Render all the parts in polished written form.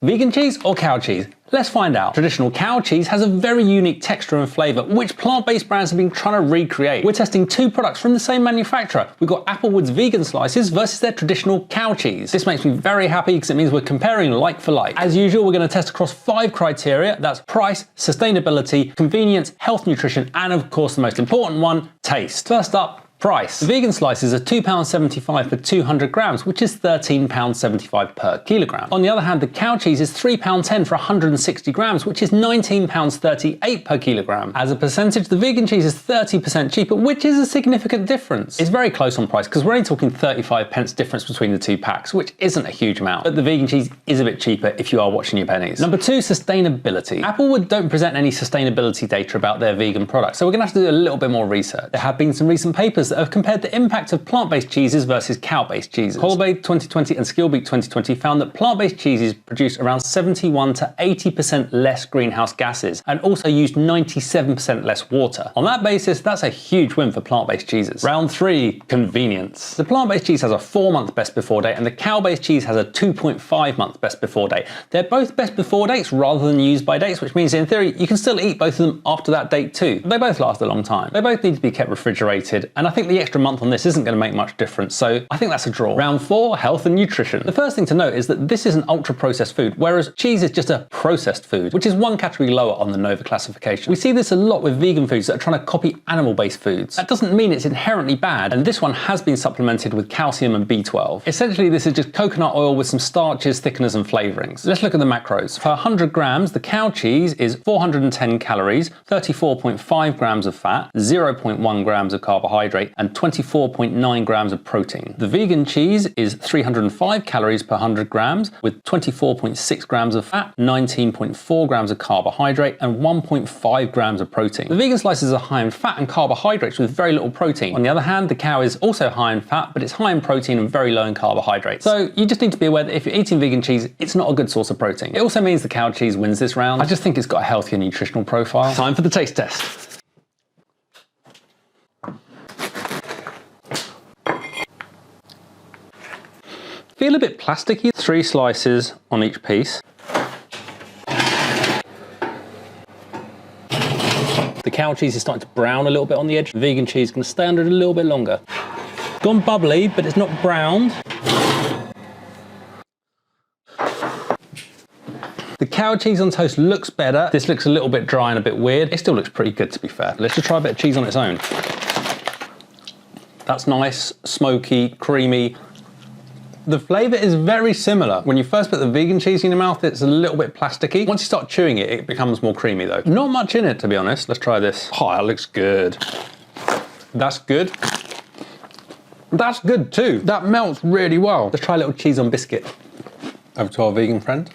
Vegan cheese or cow cheese? Let's find out. Traditional cow cheese has a very unique texture and flavour, which plant-based brands have been trying to recreate. We're testing two products from the same manufacturer. We've got Applewood's vegan slices versus their traditional cow cheese. This makes me very happy because it means we're comparing like for like. As usual, we're going to test across 5 criteria. That's price, sustainability, convenience, health, nutrition, and of course the most important one, taste. First up, price. The vegan slices are £2.75 for 200 grams, which is £13.75 per kilogram. On the other hand, the cow cheese is £3.10 for 160 grams, which is £19.38 per kilogram. As a percentage, the vegan cheese is 30% cheaper, which is a significant difference. It's very close on price because we're only talking 35 pence difference between the two packs, which isn't a huge amount. But the vegan cheese is a bit cheaper if you are watching your pennies. Number 2, sustainability. Applewood don't present any sustainability data about their vegan products, so we're going to have to do a little bit more research. There have been some recent papers that have compared the impact of plant-based cheeses versus cow-based cheeses. Kolbe 2020 and Skillbeak 2020 found that plant-based cheeses produce around 71 to 80% less greenhouse gases and also use 97% less water. On that basis, that's a huge win for plant-based cheeses. Round 3, convenience. The plant-based cheese has a 4-month best before date and the cow-based cheese has a 2.5-month best before date. They're both best before dates rather than use by dates, which means in theory you can still eat both of them after that date too. They both last a long time. They both need to be kept refrigerated, and I think the extra month on this isn't going to make much difference, so I think that's a draw. Round 4, health and nutrition. The first thing to note is that this is an ultra-processed food, whereas cheese is just a processed food, which is one category lower on the Nova classification. We see this a lot with vegan foods that are trying to copy animal-based foods. That doesn't mean it's inherently bad, and this one has been supplemented with calcium and B12. Essentially, this is just coconut oil with some starches, thickeners, and flavorings. Let's look at the macros. For 100 grams, the cow cheese is 410 calories, 34.5 grams of fat, 0.1 grams of carbohydrate, and 24.9 grams of protein. The vegan cheese is 305 calories per 100 grams with 24.6 grams of fat, 19.4 grams of carbohydrate, and 1.5 grams of protein. The vegan slices are high in fat and carbohydrates with very little protein. On the other hand, the cow is also high in fat, but it's high in protein and very low in carbohydrates. So you just need to be aware that if you're eating vegan cheese, it's not a good source of protein. It also means the cow cheese wins this round. I just think it's got a healthier nutritional profile. Time for the taste test. Feel a bit plasticky. 3 slices on each piece. The cow cheese is starting to brown a little bit on the edge. The vegan cheese is going to stay under it a little bit longer. Gone bubbly, but it's not browned. The cow cheese on toast looks better. This looks a little bit dry and a bit weird. It still looks pretty good, to be fair. Let's just try a bit of cheese on its own. That's nice, smoky, creamy. The flavour is very similar. When you first put the vegan cheese in your mouth, it's a little bit plasticky. Once you start chewing it, it becomes more creamy though. Not much in it, to be honest. Let's try this. Oh, that looks good. That's good. That's good too. That melts really well. Let's try a little cheese on biscuit. Over to our vegan friend.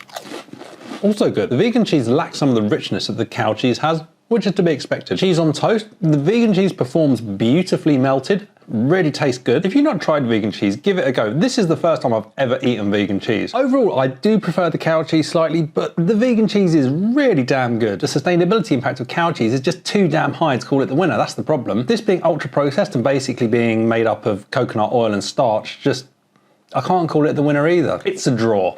Also good. The vegan cheese lacks some of the richness that the cow cheese has, which is to be expected. Cheese on toast, the vegan cheese performs beautifully melted, really tastes good. If you've not tried vegan cheese, give it a go. This is the first time I've ever eaten vegan cheese. Overall, I do prefer the cow cheese slightly, but the vegan cheese is really damn good. The sustainability impact of cow cheese is just too damn high to call it the winner. That's the problem. This being ultra processed and basically being made up of coconut oil and starch, I can't call it the winner either. It's a draw.